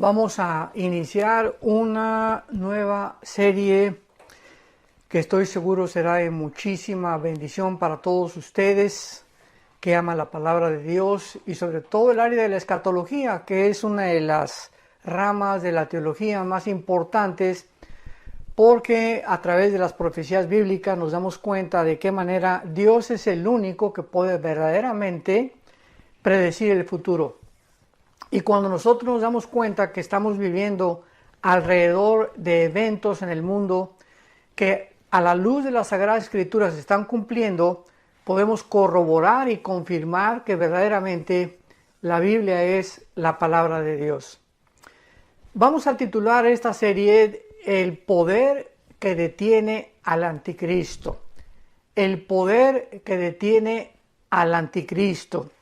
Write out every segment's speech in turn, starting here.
Vamos a iniciar una nueva serie que estoy seguro será de muchísima bendición para todos ustedes que aman la palabra de Dios y sobre todo el área de la escatología, que es una de las ramas de la teología más importantes, porque a través de las profecías bíblicas nos damos cuenta de qué manera Dios es el único que puede verdaderamente predecir el futuro. Y cuando nosotros nos damos cuenta que estamos viviendo alrededor de eventos en el mundo que a la luz de las Sagradas Escrituras se están cumpliendo, podemos corroborar y confirmar que verdaderamente la Biblia es la palabra de Dios. Vamos a titular esta serie El poder que detiene al anticristo. El poder que detiene al anticristo.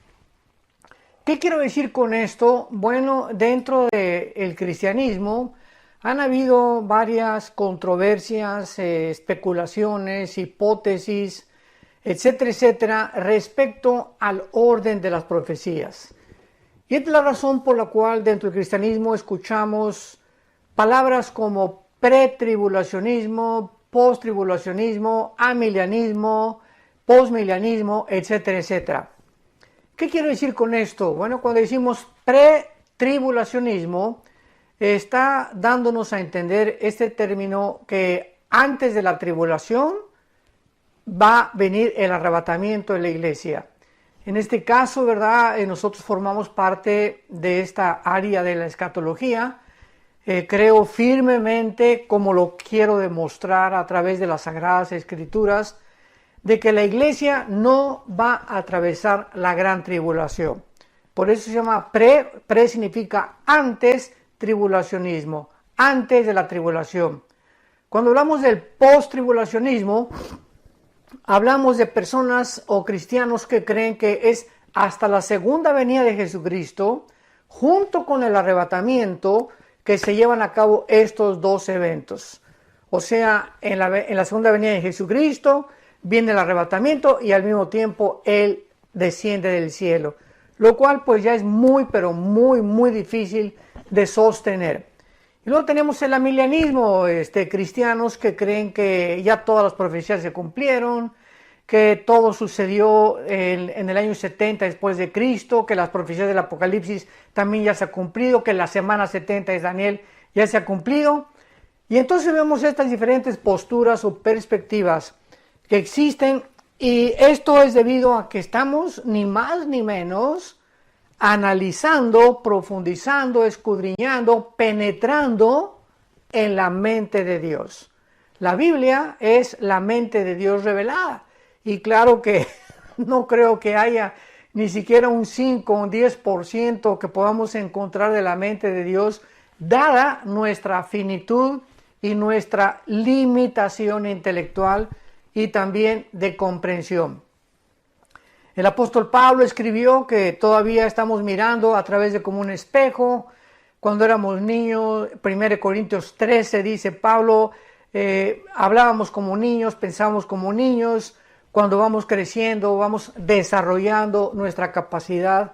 ¿Qué quiero decir con esto? Bueno, dentro del cristianismo han habido varias controversias, especulaciones, hipótesis, etcétera, etcétera, respecto al orden de las profecías. Y esta es la razón por la cual dentro del cristianismo escuchamos palabras como pretribulacionismo, posttribulacionismo, amilianismo, postmilianismo, etcétera, etcétera. ¿Qué quiero decir con esto? Bueno, cuando decimos pretribulacionismo, está dándonos a entender este término que antes de la tribulación va a venir el arrebatamiento de la iglesia. En este caso, ¿verdad? Nosotros formamos parte de esta área de la escatología. Creo firmemente, como lo quiero demostrar a través de las Sagradas Escrituras, de que la iglesia no va a atravesar la gran tribulación. Por eso se llama pre significa antes tribulacionismo, antes de la tribulación. Cuando hablamos del post-tribulacionismo, hablamos de personas o cristianos que creen que es hasta la segunda venida de Jesucristo, junto con el arrebatamiento, que se llevan a cabo estos dos eventos. O sea, en la segunda venida de Jesucristo viene el arrebatamiento y al mismo tiempo Él desciende del cielo, lo cual pues ya es muy, pero muy difícil de sostener. Y luego tenemos el amilianismo, cristianos que creen que ya todas las profecías se cumplieron, que todo sucedió en el año 70 después de Cristo, que las profecías del Apocalipsis también ya se han cumplido, que la semana 70 de Daniel ya se ha cumplido. Y entonces vemos estas diferentes posturas o perspectivas que existen, y esto es debido a que estamos ni más ni menos analizando, profundizando, escudriñando, penetrando en la mente de Dios. La Biblia es la mente de Dios revelada, y claro que no creo que haya ni siquiera un 5 o un 10% que podamos encontrar de la mente de Dios, dada nuestra finitud y nuestra limitación intelectual y también de comprensión. El apóstol Pablo escribió que todavía estamos mirando a través de como un espejo. Cuando éramos niños, 1 Corintios 13 dice Pablo, hablábamos como niños, pensábamos como niños. Cuando vamos creciendo, vamos desarrollando nuestra capacidad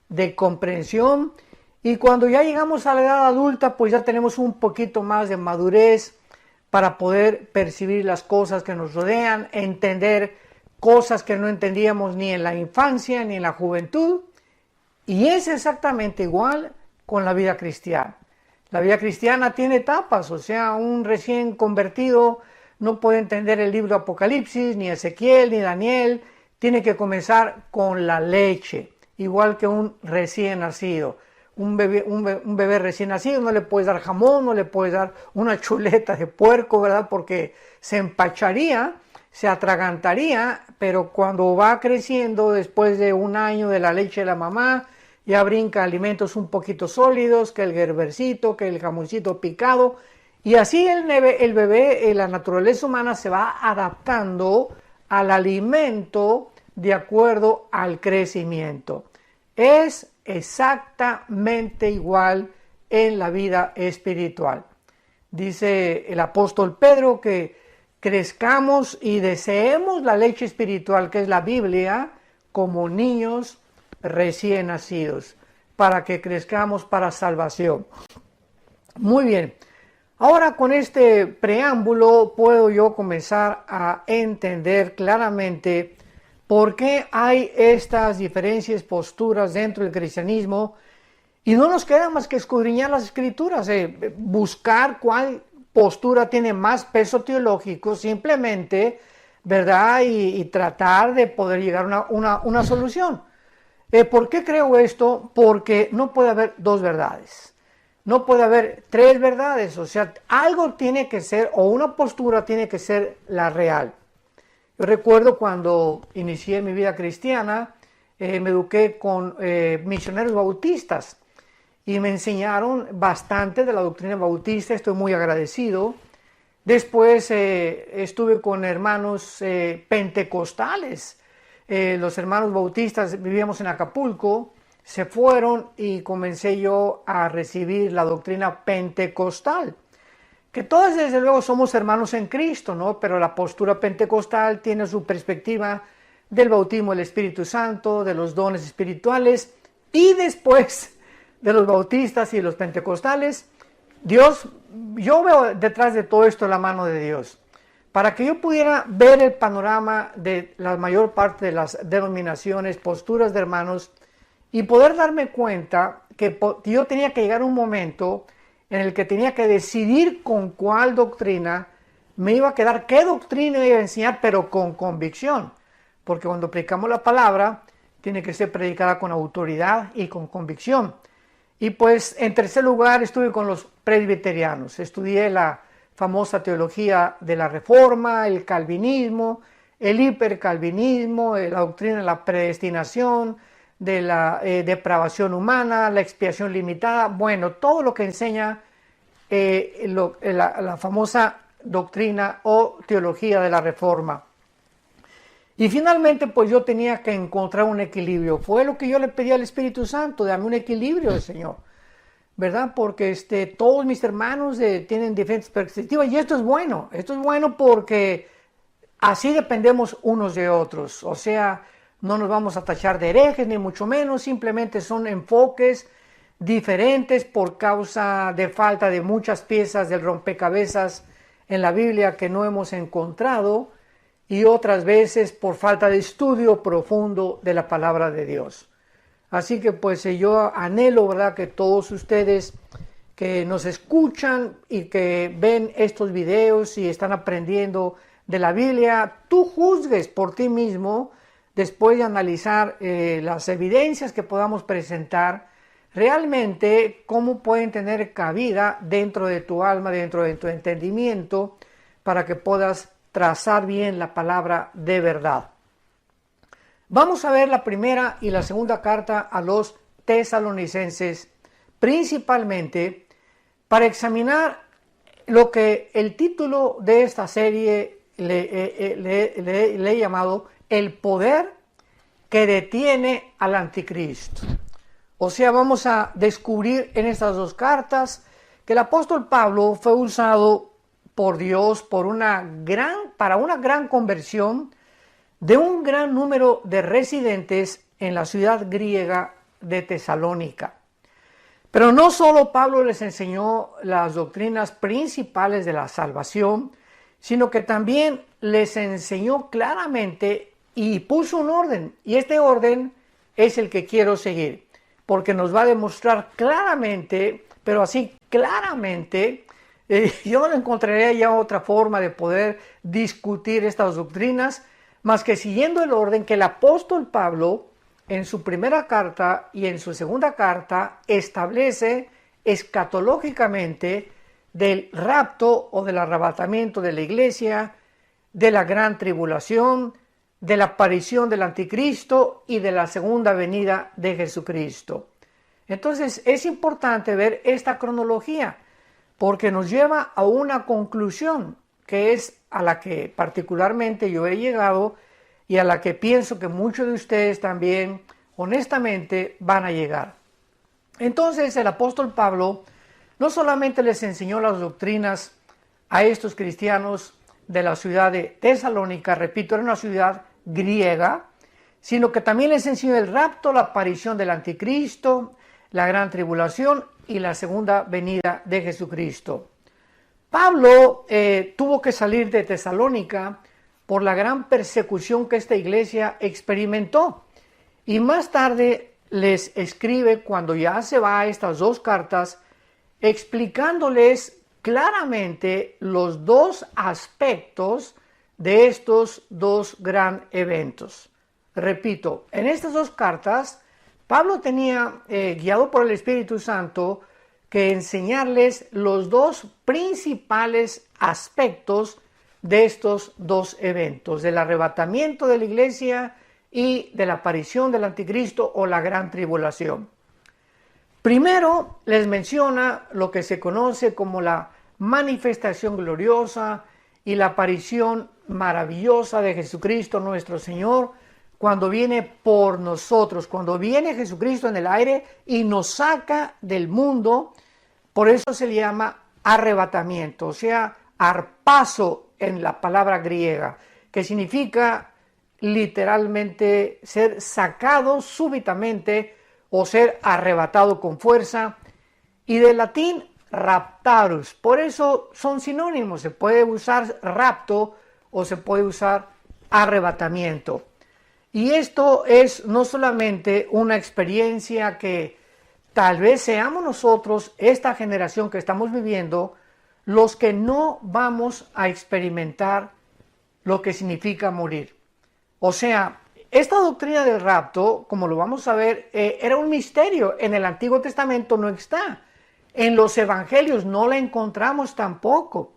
de comprensión. Y cuando ya llegamos a la edad adulta, pues ya tenemos un poquito más de madurez para poder percibir las cosas que nos rodean, entender cosas que no entendíamos ni en la infancia ni en la juventud. Y es exactamente igual con la vida cristiana. La vida cristiana tiene etapas, o sea, un recién convertido no puede entender el libro Apocalipsis, ni Ezequiel, ni Daniel. Tiene que comenzar con la leche, igual que un recién nacido. Un bebé recién nacido no le puedes dar jamón, no le puedes dar una chuleta de puerco, ¿verdad? Porque se empacharía, se atragantaría, pero cuando va creciendo, después de un año de la leche de la mamá, ya brinca alimentos un poquito sólidos, que el gerbercito, que el jamoncito picado, y así el bebé, la naturaleza humana se va adaptando al alimento de acuerdo al crecimiento. Es exactamente igual en la vida espiritual. Dice el apóstol Pedro que crezcamos y deseemos la leche espiritual, que es la Biblia, como niños recién nacidos, para que crezcamos para salvación. Muy bien. Ahora con este preámbulo puedo yo comenzar a entender claramente por qué hay estas diferentes posturas dentro del cristianismo y no nos queda más que escudriñar las escrituras, buscar cuál postura tiene más peso teológico simplemente, ¿verdad? Y tratar de poder llegar a una solución. ¿Por qué creo esto? Porque no puede haber dos verdades. No puede haber tres verdades, o sea, algo tiene que ser, o una postura tiene que ser la real. Yo recuerdo cuando inicié mi vida cristiana, me eduqué con misioneros bautistas y me enseñaron bastante de la doctrina bautista, estoy muy agradecido. Después estuve con hermanos pentecostales, los hermanos bautistas, vivíamos en Acapulco, se fueron y comencé yo a recibir la doctrina pentecostal, que todos desde luego somos hermanos en Cristo, ¿no? Pero la postura pentecostal tiene su perspectiva del bautismo del Espíritu Santo, de los dones espirituales, y después de los bautistas y los pentecostales, yo veo detrás de todo esto la mano de Dios. Para que yo pudiera ver el panorama de la mayor parte de las denominaciones, posturas de hermanos, y poder darme cuenta que yo tenía que llegar a un momento en el que tenía que decidir con cuál doctrina me iba a quedar, qué doctrina iba a enseñar, pero con convicción. Porque cuando predicamos la palabra, tiene que ser predicada con autoridad y con convicción. Y pues, en tercer lugar, estuve con los presbiterianos. Estudié la famosa teología de la Reforma, el calvinismo, el hipercalvinismo, la doctrina de la predestinación, de la depravación humana, la expiación limitada, bueno, todo lo que enseña la famosa doctrina o teología de la Reforma. Y finalmente, pues yo tenía que encontrar un equilibrio. Fue lo que yo le pedí al Espíritu Santo, dame un equilibrio, Señor, ¿verdad? Porque todos mis hermanos tienen diferentes perspectivas y esto es bueno porque así dependemos unos de otros, o sea, no nos vamos a tachar de herejes, ni mucho menos, simplemente son enfoques diferentes por causa de falta de muchas piezas del rompecabezas en la Biblia que no hemos encontrado y otras veces por falta de estudio profundo de la palabra de Dios. Así que pues yo anhelo, ¿verdad?, que todos ustedes que nos escuchan y que ven estos videos y están aprendiendo de la Biblia, tú juzgues por ti mismo, después de analizar las evidencias que podamos presentar, realmente cómo pueden tener cabida dentro de tu alma, dentro de tu entendimiento, para que puedas trazar bien la palabra de verdad. Vamos a ver la primera y la segunda carta a los tesalonicenses, principalmente para examinar lo que el título de esta serie le he llamado el poder que detiene al anticristo. O sea, vamos a descubrir en estas dos cartas que el apóstol Pablo fue usado por Dios para una gran conversión de un gran número de residentes en la ciudad griega de Tesalónica. Pero no solo Pablo les enseñó las doctrinas principales de la salvación, sino que también les enseñó claramente y puso un orden, y este orden es el que quiero seguir, porque nos va a demostrar claramente, pero así claramente, yo no encontraré ya otra forma de poder discutir estas doctrinas, más que siguiendo el orden que el apóstol Pablo, en su primera carta y en su segunda carta, establece escatológicamente del rapto o del arrebatamiento de la iglesia, de la gran tribulación, de la aparición del anticristo y de la segunda venida de Jesucristo. Entonces es importante ver esta cronología porque nos lleva a una conclusión que es a la que particularmente yo he llegado y a la que pienso que muchos de ustedes también honestamente van a llegar. Entonces el apóstol Pablo no solamente les enseñó las doctrinas a estos cristianos de la ciudad de Tesalónica, repito, era una ciudad griega, sino que también les enseñó el rapto, la aparición del anticristo, la gran tribulación y la segunda venida de Jesucristo. Pablo tuvo que salir de Tesalónica por la gran persecución que esta iglesia experimentó. Y más tarde les escribe, cuando ya se va a estas dos cartas, explicándoles claramente los dos aspectos de estos dos gran eventos. Repito, en estas dos cartas, Pablo tenía, guiado por el Espíritu Santo, que enseñarles los dos principales aspectos de estos dos eventos, del arrebatamiento de la iglesia y de la aparición del anticristo o la gran tribulación. Primero les menciona lo que se conoce como la manifestación gloriosa y la aparición maravillosa de Jesucristo nuestro Señor, cuando viene por nosotros, cuando viene Jesucristo en el aire y nos saca del mundo. Por eso se le llama arrebatamiento, o sea, harpazo en la palabra griega, que significa literalmente ser sacado súbitamente o ser arrebatado con fuerza, y del latín raptarus. Por eso son sinónimos, se puede usar rapto o se puede usar arrebatamiento. Y esto es no solamente una experiencia que tal vez seamos nosotros, esta generación que estamos viviendo, los que no vamos a experimentar lo que significa morir. O sea, esta doctrina del rapto, como lo vamos a ver, era un misterio. En el Antiguo Testamento no está. En los evangelios no la encontramos tampoco.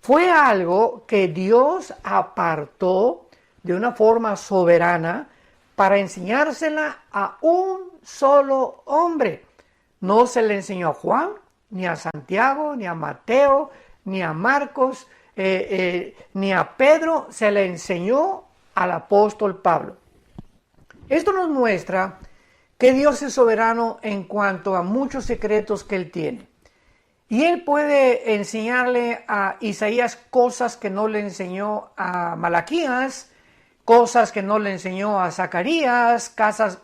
Fue algo que Dios apartó de una forma soberana para enseñársela a un solo hombre. No se le enseñó a Juan, ni a Santiago, ni a Mateo, ni a Marcos, ni a Pedro, se le enseñó al apóstol Pablo. Esto nos muestra que Dios es soberano en cuanto a muchos secretos que Él tiene. Y Él puede enseñarle a Isaías cosas que no le enseñó a Malaquías, cosas que no le enseñó a Zacarías,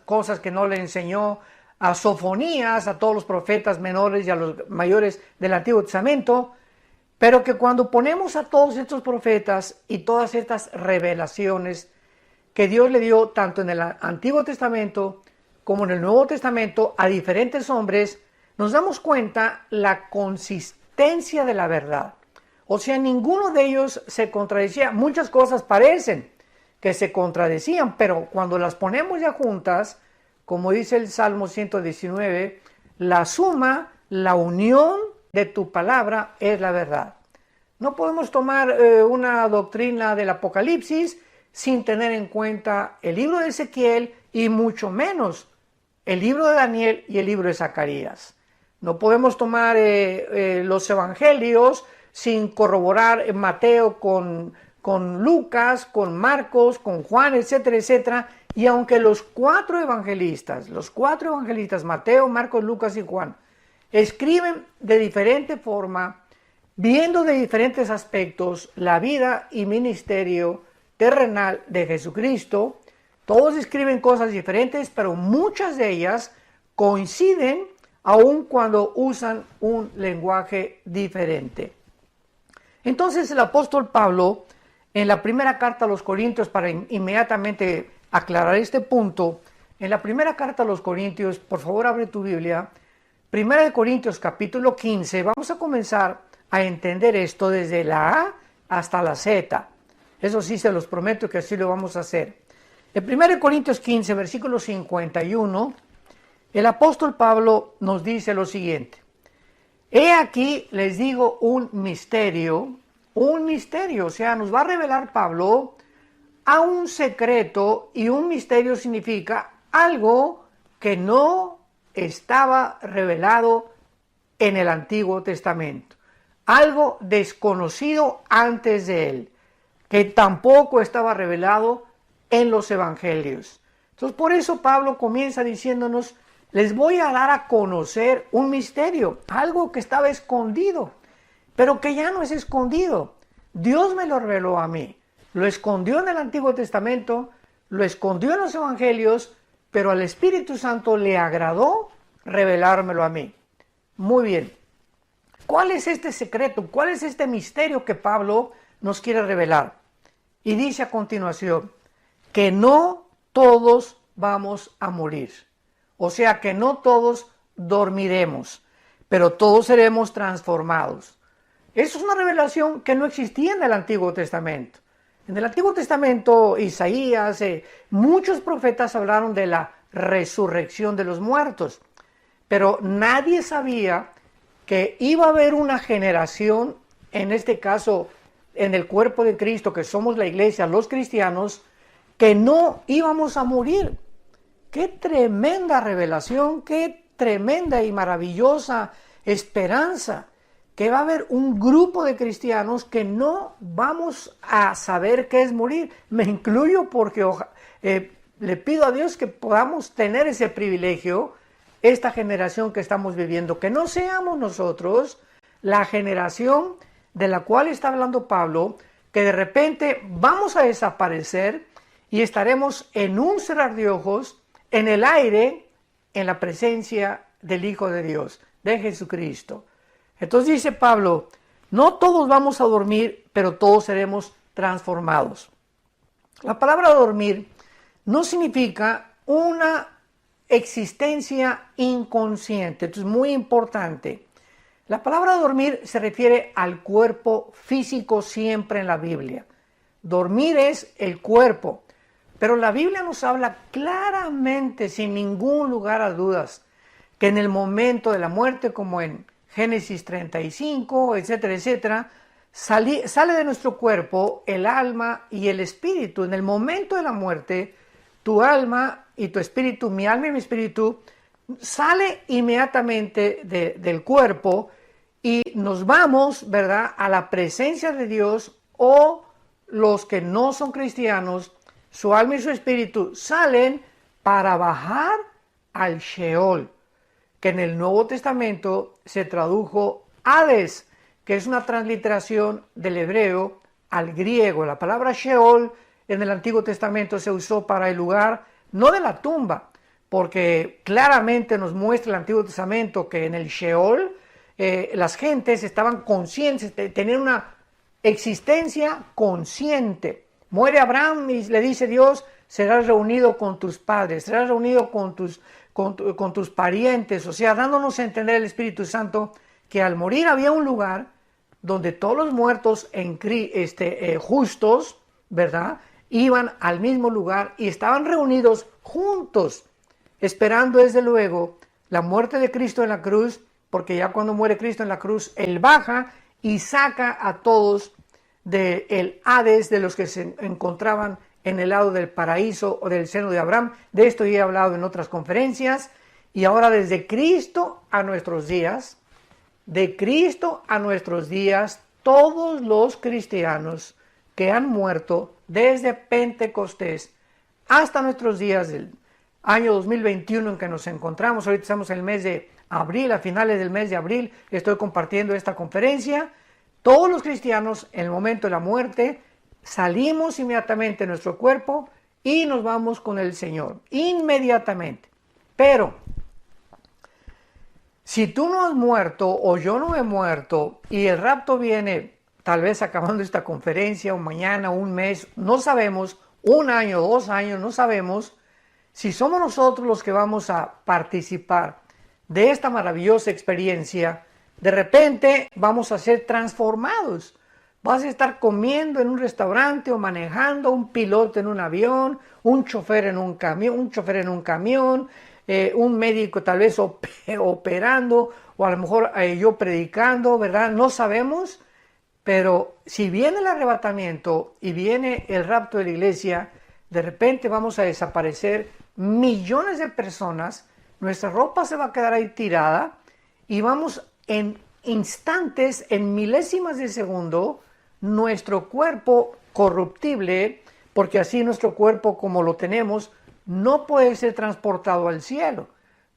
cosas que no le enseñó a Sofonías, a todos los profetas menores y a los mayores del Antiguo Testamento, pero que cuando ponemos a todos estos profetas y todas estas revelaciones que Dios le dio tanto en el Antiguo Testamento como en el Nuevo Testamento a diferentes hombres, nos damos cuenta la consistencia de la verdad. O sea, ninguno de ellos se contradecía. Muchas cosas parecen que se contradecían, pero cuando las ponemos ya juntas, como dice el Salmo 119, la suma, la unión de tu palabra es la verdad. No podemos tomar una doctrina del Apocalipsis sin tener en cuenta el libro de Ezequiel y mucho menos el libro de Daniel y el libro de Zacarías. No podemos tomar los evangelios sin corroborar Mateo con Lucas, con Marcos, con Juan, etcétera, etcétera. Y aunque los cuatro evangelistas, Mateo, Marcos, Lucas y Juan, escriben de diferente forma, viendo de diferentes aspectos la vida y ministerio terrenal de Jesucristo, todos escriben cosas diferentes, pero muchas de ellas coinciden aun cuando usan un lenguaje diferente. Entonces el apóstol Pablo, en la primera carta a los Corintios, para inmediatamente aclarar este punto, en la primera carta a los Corintios, por favor abre tu Biblia, Primera de Corintios capítulo 15, vamos a comenzar a entender esto desde la A hasta la Z. Eso sí, se los prometo que así lo vamos a hacer. En 1 Corintios 15, versículo 51, el apóstol Pablo nos dice lo siguiente: he aquí, les digo, un misterio, o sea, nos va a revelar Pablo a un secreto, y un misterio significa algo que no estaba revelado en el Antiguo Testamento, algo desconocido antes de él, que tampoco estaba revelado en los evangelios. Entonces, por eso Pablo comienza diciéndonos: les voy a dar a conocer un misterio, algo que estaba escondido, pero que ya no es escondido. Dios me lo reveló a mí. Lo escondió en el Antiguo Testamento, lo escondió en los evangelios, pero al Espíritu Santo le agradó revelármelo a mí. Muy bien. ¿Cuál es este secreto? ¿Cuál es este misterio que Pablo nos quiere revelar? Y dice a continuación que no todos vamos a morir. O sea que no todos dormiremos, pero todos seremos transformados. Eso es una revelación que no existía en el Antiguo Testamento. En el Antiguo Testamento, Isaías, muchos profetas hablaron de la resurrección de los muertos, pero nadie sabía que iba a haber una generación, en este caso en el cuerpo de Cristo, que somos la iglesia, los cristianos, que no íbamos a morir. ¡Qué tremenda revelación! ¡Qué tremenda y maravillosa esperanza! Que va a haber un grupo de cristianos que no vamos a saber qué es morir. Me incluyo porque le pido a Dios que podamos tener ese privilegio, esta generación que estamos viviendo, que no seamos nosotros la generación de la cual está hablando Pablo, que de repente vamos a desaparecer y estaremos en un cerrar de ojos, en el aire, en la presencia del Hijo de Dios, de Jesucristo. Entonces dice Pablo, no todos vamos a dormir, pero todos seremos transformados. La palabra dormir no significa una existencia inconsciente. Esto es muy importante. La palabra dormir se refiere al cuerpo físico siempre en la Biblia. Dormir es el cuerpo, pero la Biblia nos habla claramente, sin ningún lugar a dudas, que en el momento de la muerte, como en Génesis 35, etcétera, etcétera, sale de nuestro cuerpo el alma y el espíritu. En el momento de la muerte, tu alma y tu espíritu, mi alma y mi espíritu, sale inmediatamente del cuerpo y nos vamos, ¿verdad?, a la presencia de Dios, o los que no son cristianos, su alma y su espíritu salen para bajar al Sheol, que en el Nuevo Testamento se tradujo Hades, que es una transliteración del hebreo al griego. La palabra Sheol en el Antiguo Testamento se usó para el lugar, no de la tumba, porque claramente nos muestra el Antiguo Testamento que en el Sheol las gentes estaban conscientes, tenían una existencia consciente. Muere Abraham y le dice Dios, serás reunido con tus padres, serás reunido con tus parientes, o sea, dándonos a entender el Espíritu Santo que al morir había un lugar donde todos los muertos justos, ¿verdad?, iban al mismo lugar y estaban reunidos juntos, esperando desde luego la muerte de Cristo en la cruz, porque ya cuando muere Cristo en la cruz, Él baja y saca a todos del Hades, de los que se encontraban en el lado del paraíso o del seno de Abraham. De esto ya he hablado en otras conferencias. Y ahora desde Cristo a nuestros días, de Cristo a nuestros días, todos los cristianos que han muerto desde Pentecostés hasta nuestros días del año 2021 en que nos encontramos, ahorita estamos en el mes de abril, a finales del mes de abril estoy compartiendo esta conferencia. Todos los cristianos en el momento de la muerte salimos inmediatamente de nuestro cuerpo y nos vamos con el Señor, inmediatamente. Pero si tú no has muerto o yo no he muerto y el rapto viene tal vez acabando esta conferencia o mañana, un mes, no sabemos, un año, 2 años, no sabemos, si somos nosotros los que vamos a participar de esta maravillosa experiencia, de repente vamos a ser transformados. Vas a estar comiendo en un restaurante o manejando, un piloto en un avión, un chofer en un camión, un médico tal vez operando, o a lo mejor yo predicando, ¿verdad? No sabemos, pero si viene el arrebatamiento y viene el rapto de la iglesia, de repente vamos a desaparecer millones de personas, nuestra ropa se va a quedar ahí tirada y vamos en instantes, en milésimas de segundo, nuestro cuerpo corruptible, porque así nuestro cuerpo como lo tenemos no puede ser transportado al cielo,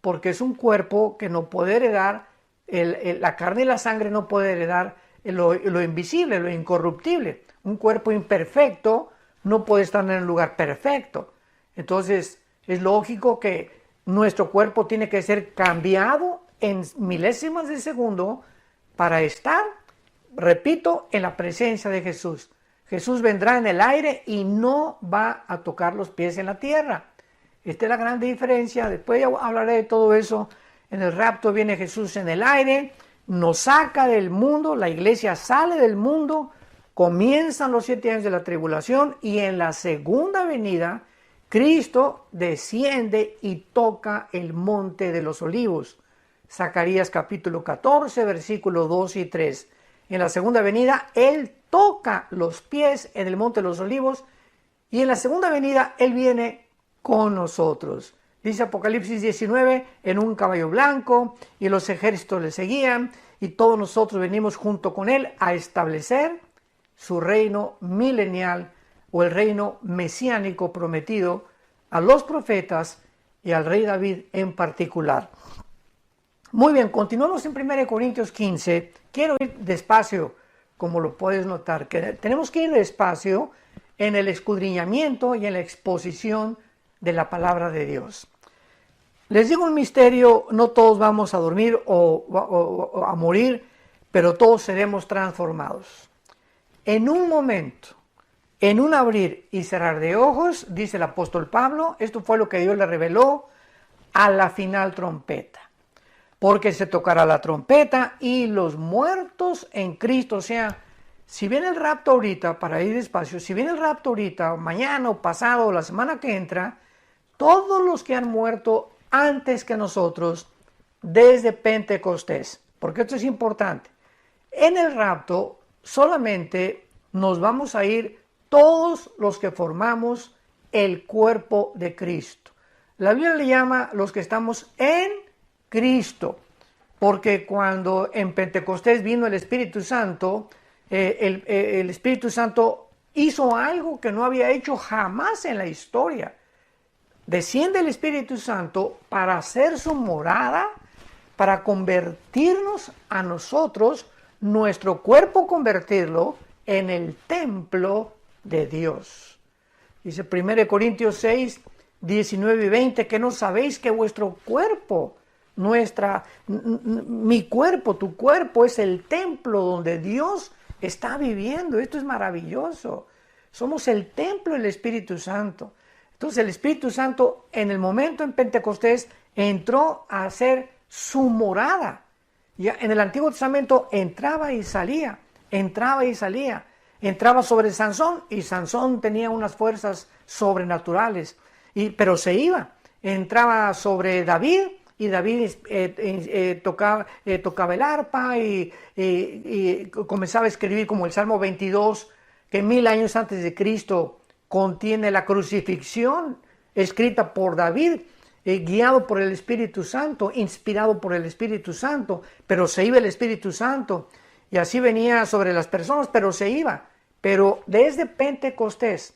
porque es un cuerpo que no puede heredar, la carne y la sangre no puede heredar lo invisible, lo incorruptible. Un cuerpo imperfecto no puede estar en un lugar perfecto. Entonces es lógico que nuestro cuerpo tiene que ser cambiado en milésimas de segundo para estar, repito, en la presencia de Jesús. Jesús vendrá en el aire y no va a tocar los pies en la tierra. Esta es la gran diferencia. Después ya hablaré de todo eso. En el rapto viene Jesús en el aire, nos saca del mundo, la iglesia sale del mundo, comienzan los 7 años de la tribulación y en la segunda venida Cristo desciende y toca el monte de los olivos. Zacarías capítulo 14, versículos 2 y 3. En la segunda venida Él toca los pies en el monte de los olivos y en la segunda venida Él viene con nosotros. Dice Apocalipsis 19, en un caballo blanco y los ejércitos le seguían y todos nosotros venimos junto con Él a establecer su reino milenial o el reino mesiánico prometido a los profetas y al rey David en particular. Muy bien, continuamos en 1 Corintios 15. Quiero ir despacio, como lo puedes notar, que tenemos que ir despacio en el escudriñamiento y en la exposición de la palabra de Dios. Les digo un misterio, no todos vamos a dormir o a morir, pero todos seremos transformados. En un momento, en un abrir y cerrar de ojos, dice el apóstol Pablo, esto fue lo que Dios le reveló a la final trompeta. Porque se tocará la trompeta y los muertos en Cristo, o sea, si viene el rapto ahorita, para ir despacio, si viene el rapto ahorita, mañana o pasado o la semana que entra, todos los que han muerto antes que nosotros, desde Pentecostés, porque esto es importante, en el rapto solamente nos vamos a ir todos los que formamos el cuerpo de Cristo. La Biblia le llama los que estamos en Cristo, porque cuando en Pentecostés vino el Espíritu Santo, el Espíritu Santo hizo algo que no había hecho jamás en la historia. Desciende el Espíritu Santo para hacer su morada, para convertirnos a nosotros, nuestro cuerpo convertirlo en el templo de Dios. Dice 1 Corintios 6, 19 y 20, que no sabéis que vuestro cuerpo, mi cuerpo, tu cuerpo es el templo donde Dios está viviendo. Esto es maravilloso. Somos el templo del Espíritu Santo. Entonces el Espíritu Santo en el momento en Pentecostés entró a hacer su morada. Ya en el Antiguo Testamento entraba y salía, entraba y salía. Entraba sobre Sansón y Sansón tenía unas fuerzas sobrenaturales, pero se iba. Entraba sobre David y David tocaba el arpa y comenzaba a escribir como el Salmo 22, que 1000 años antes de Cristo contiene la crucifixión escrita por David, guiado por el Espíritu Santo, inspirado por el Espíritu Santo, pero se iba el Espíritu Santo y así venía sobre las personas, pero se iba. Pero desde Pentecostés,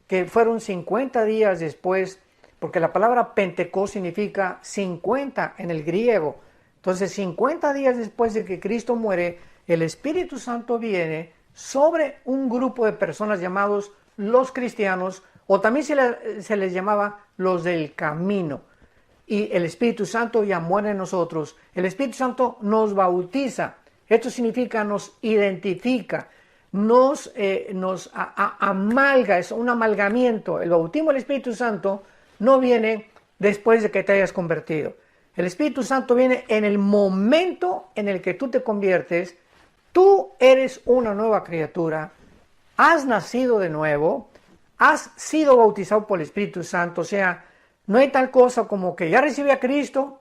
que fueron 50 días después, porque la palabra Pentecostés significa 50 en el griego, entonces 50 días después de que Cristo muere, el Espíritu Santo viene sobre un grupo de personas llamados los cristianos, o también se les llamaba los del camino. Y el Espíritu Santo ya muere en nosotros. El Espíritu Santo nos bautiza. Esto significa nos identifica, nos amalga, es un amalgamiento. El bautismo del Espíritu Santo no viene después de que te hayas convertido. El Espíritu Santo viene en el momento en el que tú te conviertes. Tú eres una nueva criatura. Has nacido de nuevo, has sido bautizado por el Espíritu Santo, o sea, no hay tal cosa como que ya recibí a Cristo,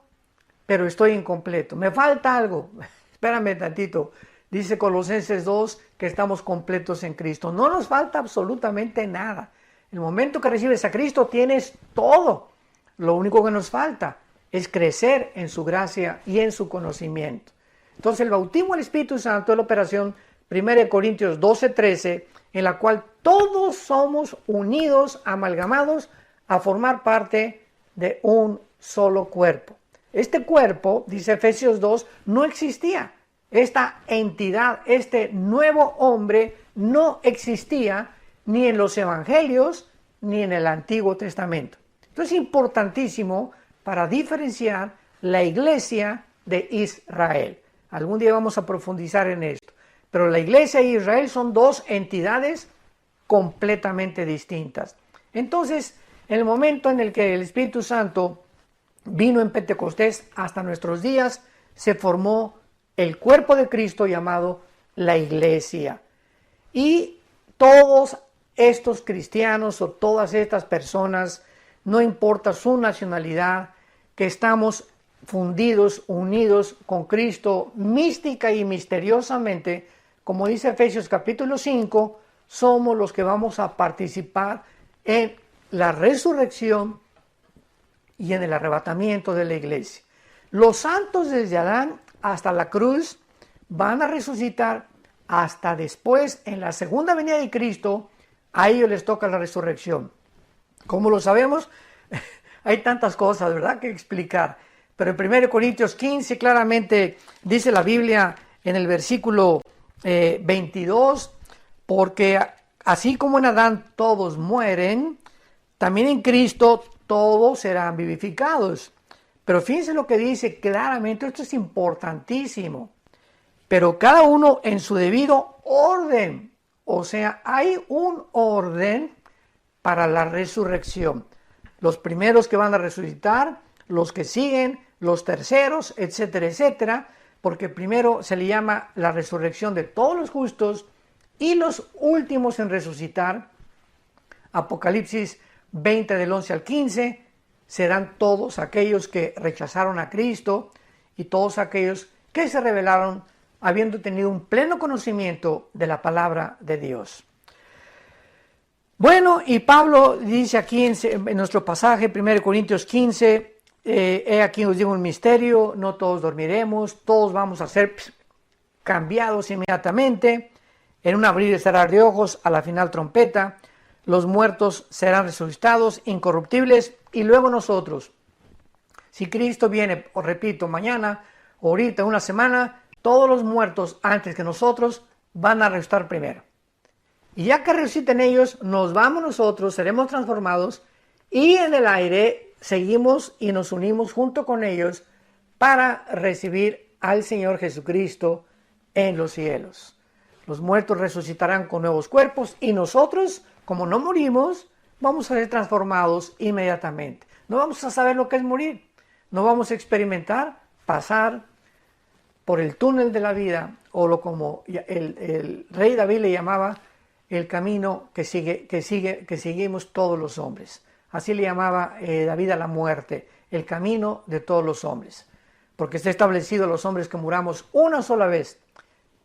pero estoy incompleto, me falta algo, espérame tantito, dice Colosenses 2 que estamos completos en Cristo, no nos falta absolutamente nada, el momento que recibes a Cristo tienes todo, lo único que nos falta es crecer en su gracia y en su conocimiento. Entonces el bautismo del Espíritu Santo es la operación 1 Corintios 12:13, en la cual todos somos unidos, amalgamados, a formar parte de un solo cuerpo. Este cuerpo, dice Efesios 2, no existía. Esta entidad, este nuevo hombre, no existía ni en los evangelios ni en el Antiguo Testamento. Entonces es importantísimo para diferenciar la iglesia de Israel. Algún día vamos a profundizar en esto. Pero la iglesia y Israel son dos entidades completamente distintas. Entonces, en el momento en el que el Espíritu Santo vino en Pentecostés hasta nuestros días, se formó el cuerpo de Cristo llamado la iglesia. Y todos estos cristianos o todas estas personas, no importa su nacionalidad, que estamos fundidos, unidos con Cristo mística y misteriosamente, como dice Efesios capítulo 5, somos los que vamos a participar en la resurrección y en el arrebatamiento de la iglesia. Los santos desde Adán hasta la cruz van a resucitar hasta después, en la segunda venida de Cristo, a ellos les toca la resurrección. ¿Cómo lo sabemos? Hay tantas cosas, ¿verdad?, que explicar. Pero en 1 Corintios 15 claramente dice la Biblia en el versículo 22, porque así como en Adán todos mueren, también en Cristo todos serán vivificados. Pero fíjense lo que dice claramente, esto es importantísimo. Pero cada uno en su debido orden. O sea, hay un orden para la resurrección. Los primeros que van a resucitar, los que siguen, los terceros, etcétera, etcétera. Porque primero se le llama la resurrección de todos los justos y los últimos en resucitar, Apocalipsis 20 del 11 al 15, serán todos aquellos que rechazaron a Cristo y todos aquellos que se rebelaron habiendo tenido un pleno conocimiento de la palabra de Dios. Bueno, y Pablo dice aquí en nuestro pasaje, 1 Corintios 15, he aquí os digo un misterio, no todos dormiremos, todos vamos a ser cambiados inmediatamente, en un abrir y cerrar de ojos, a la final trompeta, los muertos serán resucitados, incorruptibles, y luego nosotros. Si Cristo viene, os repito, mañana, o ahorita, una semana, todos los muertos antes que nosotros van a resucitar primero. Y ya que resuciten ellos, nos vamos nosotros, seremos transformados, y en el aire seguimos y nos unimos junto con ellos para recibir al Señor Jesucristo en los cielos. Los muertos resucitarán con nuevos cuerpos y nosotros, como no morimos, vamos a ser transformados inmediatamente. No vamos a saber lo que es morir. No vamos a experimentar pasar por el túnel de la vida, o como el rey David le llamaba, el camino que seguimos todos los hombres. Así le llamaba David a la muerte, el camino de todos los hombres. Porque está establecido los hombres que muramos una sola vez.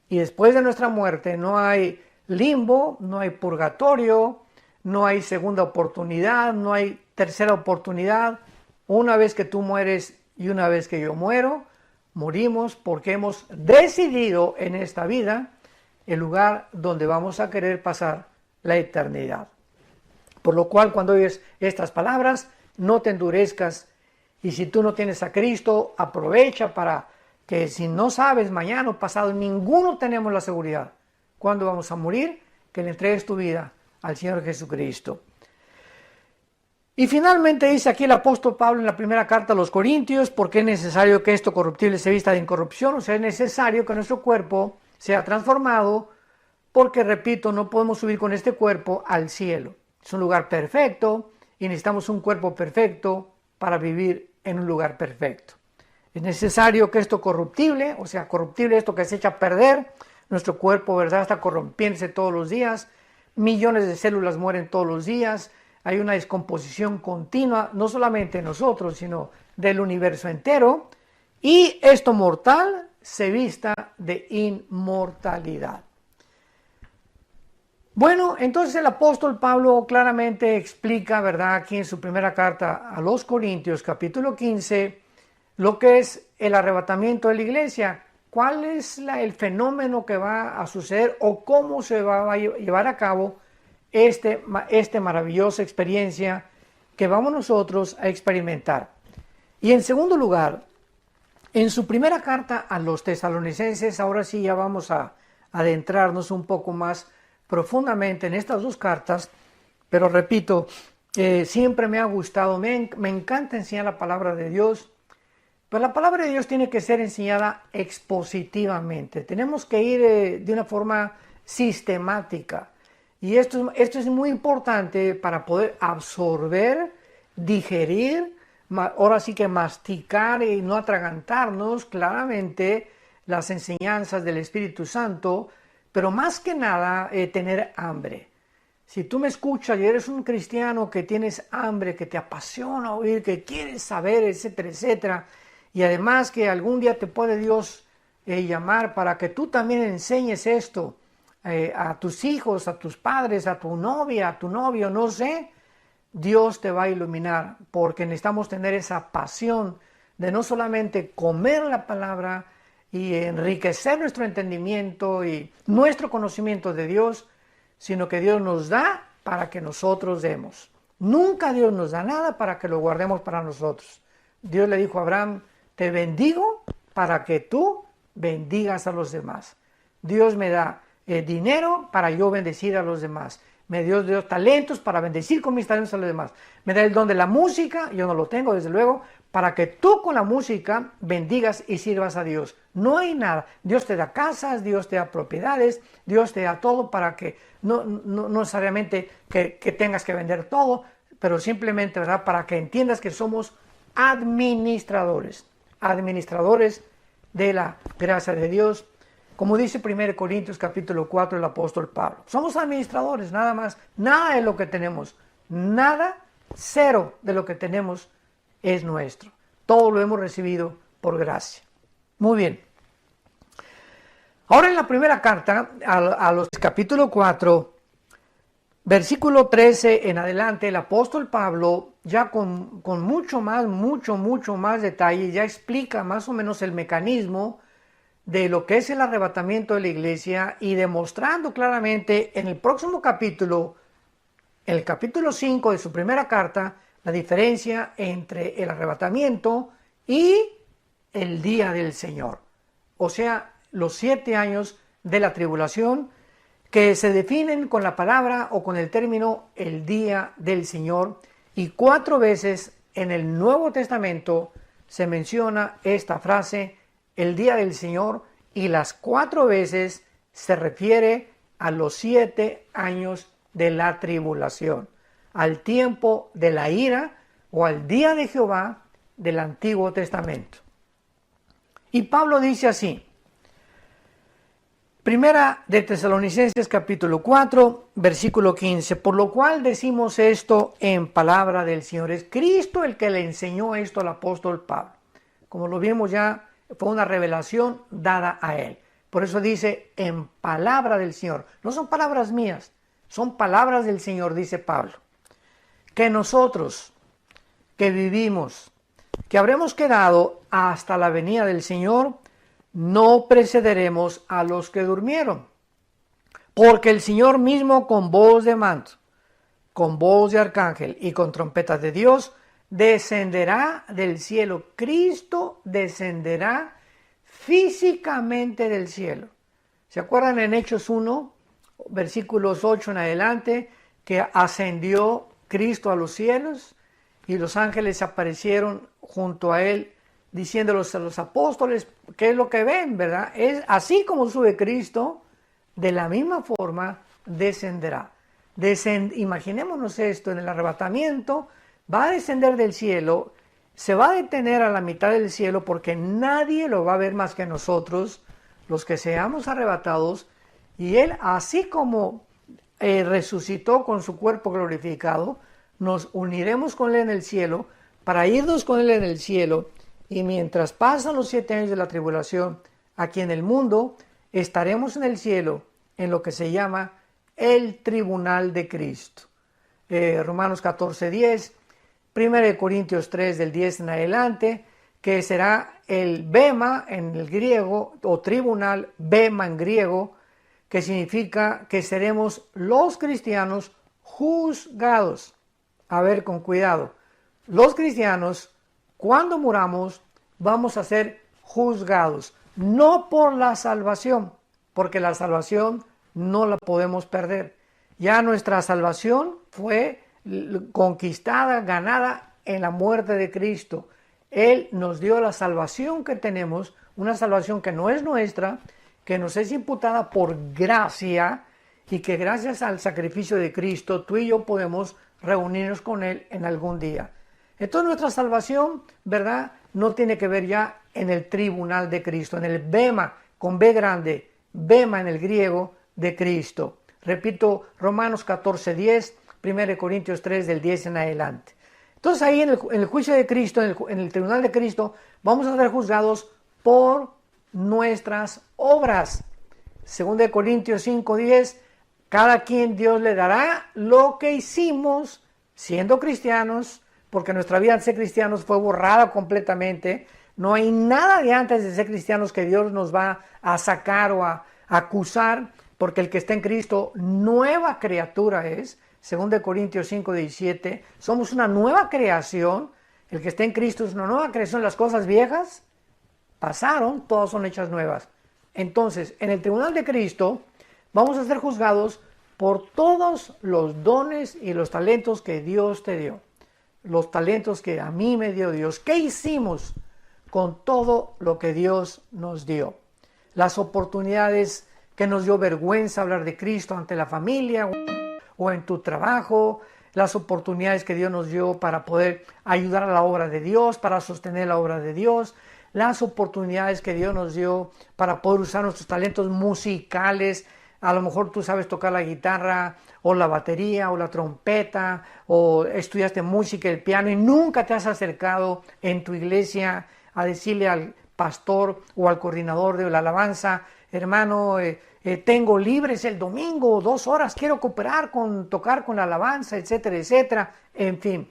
Y después de nuestra muerte no hay limbo, no hay purgatorio, no hay segunda oportunidad, no hay tercera oportunidad. Una vez que tú mueres y una vez que yo muero, morimos porque hemos decidido en esta vida el lugar donde vamos a querer pasar la eternidad. Por lo cual, cuando oyes estas palabras, no te endurezcas. Y si tú no tienes a Cristo, aprovecha para que si no sabes mañana o pasado, ninguno tenemos la seguridad. ¿Cuándo vamos a morir? Que le entregues tu vida al Señor Jesucristo. Y finalmente dice aquí el apóstol Pablo en la primera carta a los Corintios, porque es necesario que esto corruptible se vista de incorrupción, o sea, es necesario que nuestro cuerpo sea transformado, porque, repito, no podemos subir con este cuerpo al cielo. Es un lugar perfecto y necesitamos un cuerpo perfecto para vivir en un lugar perfecto. Es necesario que esto corruptible, o sea, corruptible, esto que se echa a perder, nuestro cuerpo, ¿verdad?, está corrompiéndose todos los días, millones de células mueren todos los días, hay una descomposición continua, no solamente de nosotros, sino del universo entero, y esto mortal se vista de inmortalidad. Bueno, entonces el apóstol Pablo claramente explica, ¿verdad?, aquí en su primera carta a los Corintios, capítulo 15, lo que es el arrebatamiento de la iglesia, cuál es el fenómeno que va a suceder o cómo se va a llevar a cabo esta maravillosa experiencia que vamos nosotros a experimentar. Y en segundo lugar, en su primera carta a los tesalonicenses, ahora sí ya vamos a adentrarnos un poco más profundamente en estas dos cartas, pero repito, siempre me ha gustado, me encanta enseñar la palabra de Dios, pero la palabra de Dios tiene que ser enseñada expositivamente. Tenemos que ir de una forma sistemática. Y esto es muy importante para poder absorber, digerir, ahora sí que masticar y no atragantarnos claramente las enseñanzas del Espíritu Santo, pero más que nada tener hambre. Si tú me escuchas y eres un cristiano que tienes hambre, que te apasiona oír, que quieres saber, etcétera, etcétera, y además que algún día te puede Dios llamar para que tú también enseñes esto a tus hijos, a tus padres, a tu novia, a tu novio, no sé, Dios te va a iluminar, porque necesitamos tener esa pasión de no solamente comer la palabra y enriquecer nuestro entendimiento y nuestro conocimiento de Dios, sino que Dios nos da para que nosotros demos. Nunca Dios nos da nada para que lo guardemos para nosotros. Dios le dijo a Abraham, te bendigo para que tú bendigas a los demás. Dios me da dinero para yo bendecir a los demás. Me dio talentos para bendecir con mis talentos a los demás. Me da el don de la música, yo no lo tengo desde luego, para que tú con la música bendigas y sirvas a Dios. No hay nada. Dios te da casas, Dios te da propiedades, Dios te da todo para que no necesariamente que tengas que vender todo, pero simplemente, ¿verdad?, para que entiendas que somos administradores de la gracia de Dios. Como dice 1 Corintios capítulo 4 el apóstol Pablo. Somos administradores, nada más. Nada de lo que tenemos, nada, cero de lo que tenemos es nuestro. Todo lo hemos recibido por gracia. Muy bien. Ahora en la primera carta, a los capítulo 4, versículo 13 en adelante, el apóstol Pablo, ya con mucho más detalle, ya explica más o menos el mecanismo de lo que es el arrebatamiento de la iglesia y demostrando claramente en el próximo capítulo, el capítulo 5 de su primera carta, la diferencia entre el arrebatamiento y el día del Señor. O sea, los 7 años de la tribulación que se definen con la palabra o con el término el día del Señor, y 4 veces en el Nuevo Testamento se menciona esta frase, el día del Señor, y las 4 veces se refiere a los 7 años de la tribulación, al tiempo de la ira o al día de Jehová del Antiguo Testamento. Y Pablo dice así, Primera de Tesalonicenses capítulo 4, versículo 15, por lo cual decimos esto en palabra del Señor. Es Cristo el que le enseñó esto al apóstol Pablo. Como lo vimos ya, fue una revelación dada a él. Por eso dice en palabra del Señor. No son palabras mías, son palabras del Señor, dice Pablo. Que nosotros, que vivimos, que habremos quedado hasta la venida del Señor, no precederemos a los que durmieron. Porque el Señor mismo con voz de mando, con voz de arcángel y con trompetas de Dios, descenderá del cielo. Cristo descenderá físicamente del cielo. ¿Se acuerdan en Hechos 1, versículos 8 en adelante, que ascendió Cristo a los cielos y los ángeles aparecieron junto a él, diciéndolos a los apóstoles qué es lo que ven, ¿verdad? Es así como sube Cristo, de la misma forma descenderá. Imaginémonos esto, en el arrebatamiento va a descender del cielo, se va a detener a la mitad del cielo porque nadie lo va a ver más que nosotros, los que seamos arrebatados, y él, así como resucitó con su cuerpo glorificado, nos uniremos con él en el cielo para irnos con él en el cielo. Y mientras pasan los 7 años de la tribulación aquí en el mundo, estaremos en el cielo en lo que se llama el tribunal de Cristo. Romanos 14:10, 1 Corintios 3 del 10 en adelante, que será el bema en el griego, o tribunal, bema en griego, que significa que seremos los cristianos juzgados. A ver, con cuidado. Los cristianos, cuando muramos, vamos a ser juzgados, no por la salvación, porque la salvación no la podemos perder. Ya nuestra salvación fue conquistada, ganada en la muerte de Cristo. Él nos dio la salvación que tenemos, una salvación que no es nuestra, que nos es imputada por gracia y que gracias al sacrificio de Cristo tú y yo podemos reunirnos con Él en algún día. Entonces nuestra salvación, ¿verdad?, no tiene que ver ya en el tribunal de Cristo, en el bema, con B grande, bema en el griego de Cristo. Repito, Romanos 14:10, 1 Corintios 3 del 10 en adelante. Entonces ahí en el juicio de Cristo, en el tribunal de Cristo, vamos a ser juzgados por nuestras obras. 2 Corintios 5:10, cada quien Dios le dará lo que hicimos siendo cristianos, porque nuestra vida de ser cristianos fue borrada completamente. No hay nada de antes de ser cristianos que Dios nos va a sacar o a acusar, porque el que está en Cristo, nueva criatura es. 2 Corintios 5:17, somos una nueva creación. El que está en Cristo es una nueva creación. Las cosas viejas pasaron, todas son hechas nuevas. Entonces, en el tribunal de Cristo vamos a ser juzgados por todos los dones y los talentos que Dios te dio. Los talentos que a mí me dio Dios. ¿Qué hicimos con todo lo que Dios nos dio? Las oportunidades que nos dio vergüenza hablar de Cristo ante la familia o en tu trabajo, las oportunidades que Dios nos dio para poder ayudar a la obra de Dios, para sostener la obra de Dios, las oportunidades que Dios nos dio para poder usar nuestros talentos musicales. A lo mejor tú sabes tocar la guitarra o la batería o la trompeta o estudiaste música, el piano y nunca te has acercado en tu iglesia a decirle al pastor o al coordinador de la alabanza, hermano, tengo libres el domingo, 2 horas, quiero cooperar tocar con la alabanza, etcétera, etcétera. En fin,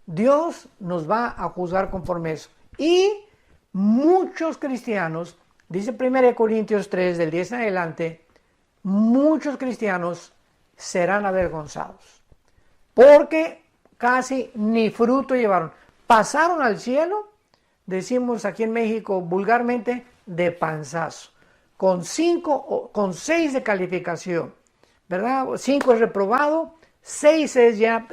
Dios nos va a juzgar conforme eso. Y muchos cristianos, dice 1 Corintios 3, del 10 en adelante, muchos cristianos serán avergonzados, porque casi ni fruto llevaron. Pasaron al cielo, decimos aquí en México vulgarmente, de panzazo, con 5 o con 6 de calificación, ¿verdad? 5 es reprobado, 6 es ya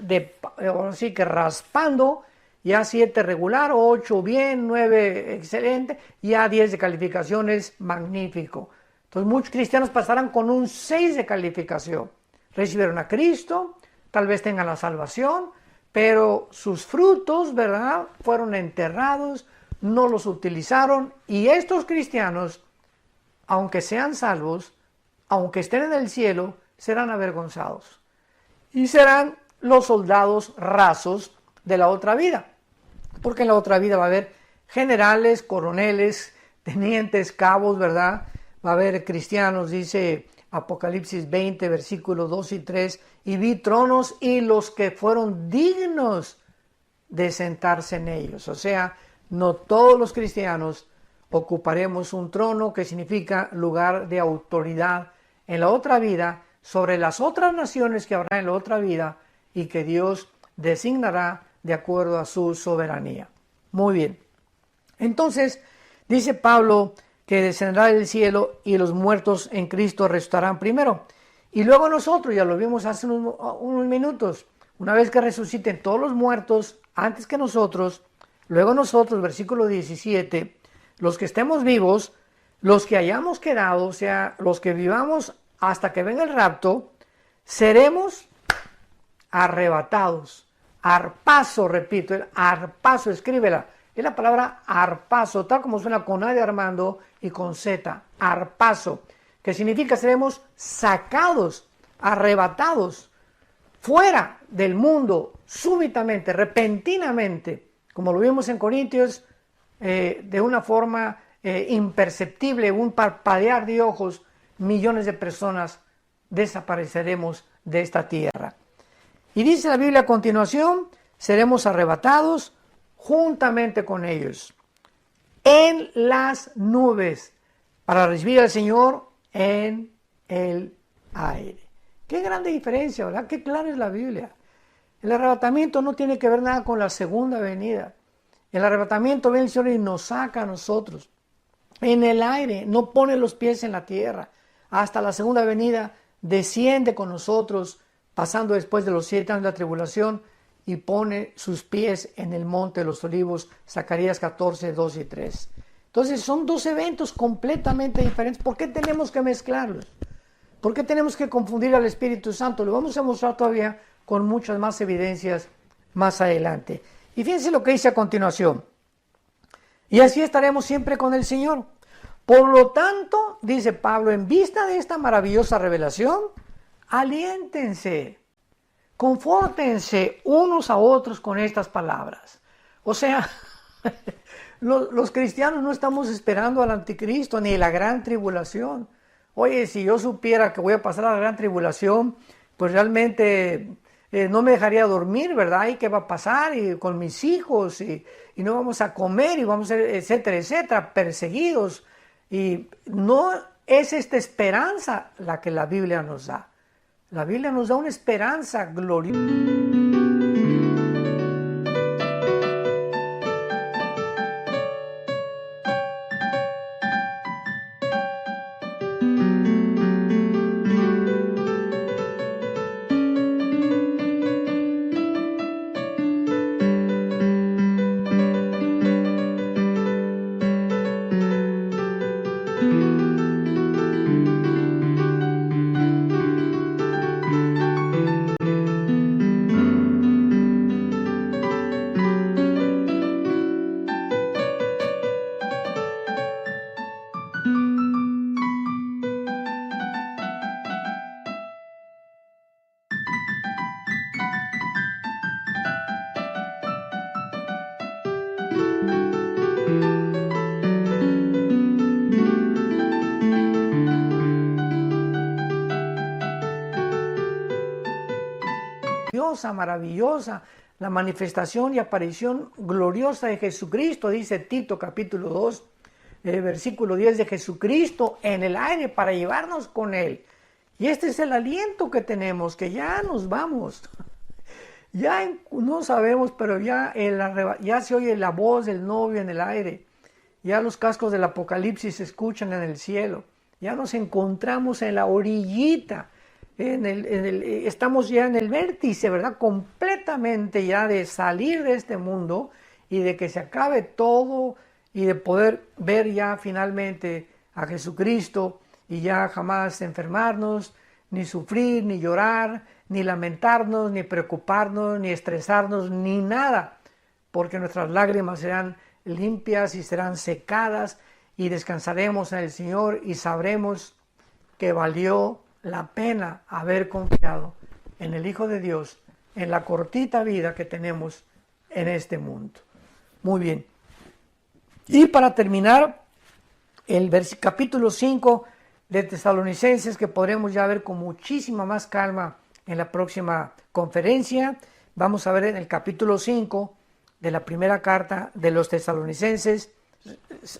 así que raspando, ya 7 regular, 8 bien, 9 excelente, ya 10 de calificación es magnífico. Entonces muchos cristianos pasarán con un 6 de calificación. Recibieron a Cristo, tal vez tengan la salvación, pero sus frutos, ¿verdad?, fueron enterrados, no los utilizaron, y estos cristianos, aunque sean salvos, aunque estén en el cielo, serán avergonzados. Y serán los soldados rasos de la otra vida. Porque en la otra vida va a haber generales, coroneles, tenientes, cabos, ¿verdad? Va a haber cristianos, dice Apocalipsis 20, versículos 2 y 3, y vi tronos y los que fueron dignos de sentarse en ellos. O sea, no todos los cristianos ocuparemos un trono, que significa lugar de autoridad en la otra vida, sobre las otras naciones que habrá en la otra vida y que Dios designará de acuerdo a su soberanía. Muy bien. Entonces, dice Pablo que descenderá del cielo y los muertos en Cristo resucitarán primero. Y luego nosotros, ya lo vimos hace unos minutos, una vez que resuciten todos los muertos antes que nosotros, luego nosotros, versículo 17, los que estemos vivos, los que hayamos quedado, o sea, los que vivamos hasta que venga el rapto, seremos arrebatados. Arpazo, repito, el arpazo, escríbela. Es la palabra arpazo, tal como suena con A de Armando y con Z, arpazo, que significa seremos sacados, arrebatados, fuera del mundo, súbitamente, repentinamente, como lo vimos en Corintios, de una forma imperceptible, un parpadear de ojos, millones de personas desapareceremos de esta tierra. Y dice la Biblia a continuación, seremos arrebatados juntamente con ellos en las nubes para recibir al Señor en el aire. Qué grande diferencia, ¿verdad? Qué clara es la Biblia. El arrebatamiento no tiene que ver nada con la segunda venida. El arrebatamiento viene el Señor y nos saca a nosotros en el aire, no pone los pies en la tierra. Hasta la segunda venida desciende con nosotros pasando después de los 7 años de la tribulación, y pone sus pies en el monte de los olivos, Zacarías 14, 2 y 3. Entonces son dos eventos completamente diferentes. ¿Por qué tenemos que mezclarlos? ¿Por qué tenemos que confundir al Espíritu Santo? Lo vamos a mostrar todavía con muchas más evidencias más adelante. Y fíjense lo que dice a continuación. Y así estaremos siempre con el Señor. Por lo tanto, dice Pablo, en vista de esta maravillosa revelación, aliéntense, confórtense unos a otros con estas palabras. O sea, los cristianos no estamos esperando al anticristo ni la gran tribulación. Oye, si yo supiera que voy a pasar a la gran tribulación, pues realmente no me dejaría dormir, ¿verdad? ¿Y qué va a pasar? Y con mis hijos, y no vamos a comer, y vamos a ser, etcétera, etcétera, perseguidos. Y no es esta esperanza la que la Biblia nos da. La Biblia nos da una esperanza gloriosa. Maravillosa, la manifestación y aparición gloriosa de Jesucristo, dice Tito capítulo 2, versículo 10, de Jesucristo en el aire para llevarnos con Él. Y este es el aliento que tenemos, que ya nos vamos. Ya no sabemos, pero ya se oye la voz del novio en el aire. Ya los cascos del Apocalipsis se escuchan en el cielo. Ya nos encontramos en la orillita. Estamos ya en el vértice, ¿verdad? Completamente ya de salir de este mundo y de que se acabe todo y de poder ver ya finalmente a Jesucristo y ya jamás enfermarnos, ni sufrir, ni llorar, ni lamentarnos, ni preocuparnos, ni estresarnos, ni nada, porque nuestras lágrimas serán limpias y serán secadas y descansaremos en el Señor y sabremos que valió la pena haber confiado en el Hijo de Dios en la cortita vida que tenemos en este mundo. Muy bien. Y para terminar, el capítulo 5 de Tesalonicenses, que podremos ya ver con muchísima más calma en la próxima conferencia. Vamos a ver en el capítulo 5 de la primera carta de los Tesalonicenses.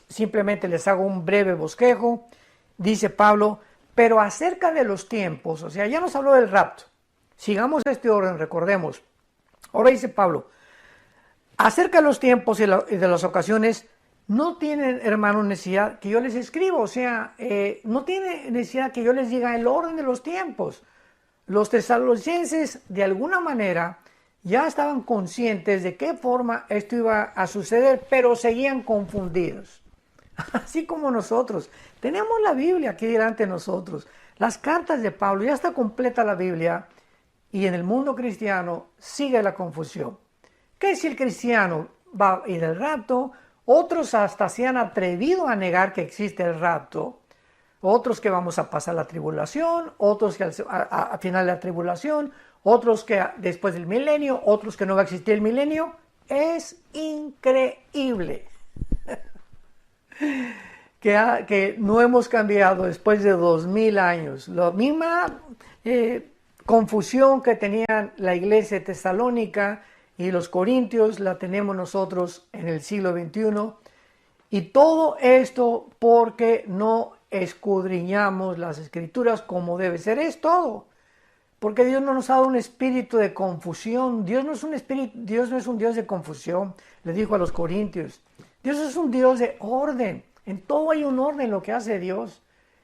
Simplemente les hago un breve bosquejo. Dice Pablo: pero acerca de los tiempos, o sea, ya nos habló del rapto. Sigamos este orden, recordemos. Ahora dice Pablo: acerca de los tiempos y de las ocasiones, no tienen, hermanos, necesidad que yo les escriba, o sea, no tiene necesidad que yo les diga el orden de los tiempos. Los tesalonicenses, de alguna manera, ya estaban conscientes de qué forma esto iba a suceder, pero seguían confundidos. Así como nosotros. Tenemos la Biblia aquí delante de nosotros. Las cartas de Pablo, ya está completa la Biblia, y en el mundo cristiano sigue la confusión. ¿Qué si el cristiano va a ir al rapto? Otros hasta se han atrevido a negar que existe el rapto. Otros que vamos a pasar la tribulación, otros que al final de la tribulación, otros que después del milenio, otros que no va a existir el milenio. Es increíble que no hemos cambiado después de 2000 años. La misma confusión que tenían la iglesia de Tesalónica y los corintios la tenemos nosotros en el siglo XXI. Y todo esto porque no escudriñamos las escrituras como debe ser. Es todo. Porque Dios no nos ha dado un espíritu de confusión. Dios no es un Dios de confusión, le dijo a los corintios. Dios es un Dios de orden. En todo hay un orden en lo que hace Dios.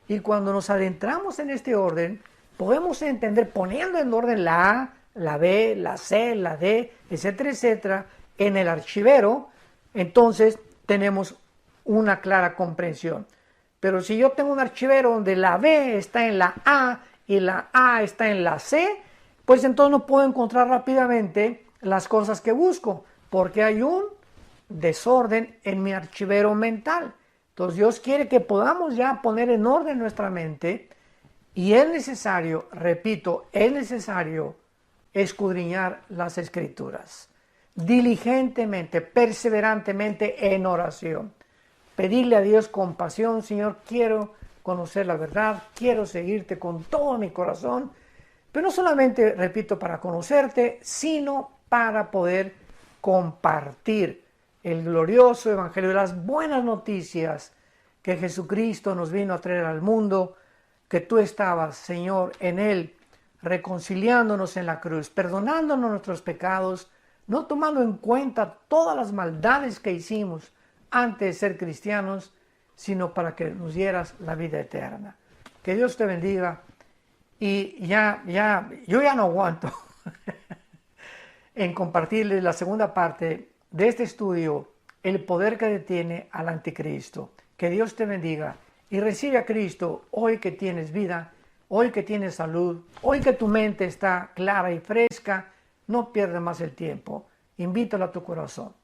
Y cuando nos adentramos en este orden, podemos entender poniendo en orden la A, la B, la C, la D, etcétera, etcétera, en el archivero, entonces tenemos una clara comprensión. Pero si yo tengo un archivero donde la B está en la A y la A está en la C, pues entonces no puedo encontrar rápidamente las cosas que busco, porque hay un desorden en mi archivero mental. Entonces Dios quiere que podamos ya poner en orden nuestra mente, y es necesario, repito, es necesario escudriñar las Escrituras diligentemente, perseverantemente en oración. Pedirle a Dios con pasión: Señor, quiero conocer la verdad, quiero seguirte con todo mi corazón, pero no solamente, repito, para conocerte, sino para poder compartir el glorioso evangelio de las buenas noticias que Jesucristo nos vino a traer al mundo, que tú estabas, Señor, en él, reconciliándonos en la cruz, perdonándonos nuestros pecados, no tomando en cuenta todas las maldades que hicimos antes de ser cristianos, sino para que nos dieras la vida eterna. Que Dios te bendiga. Y yo ya no aguanto en compartirles la segunda parte de este estudio, el poder que detiene al anticristo. Que Dios te bendiga y recibe a Cristo hoy que tienes vida, hoy que tienes salud, hoy que tu mente está clara y fresca. No pierdas más el tiempo. Invítalo a tu corazón.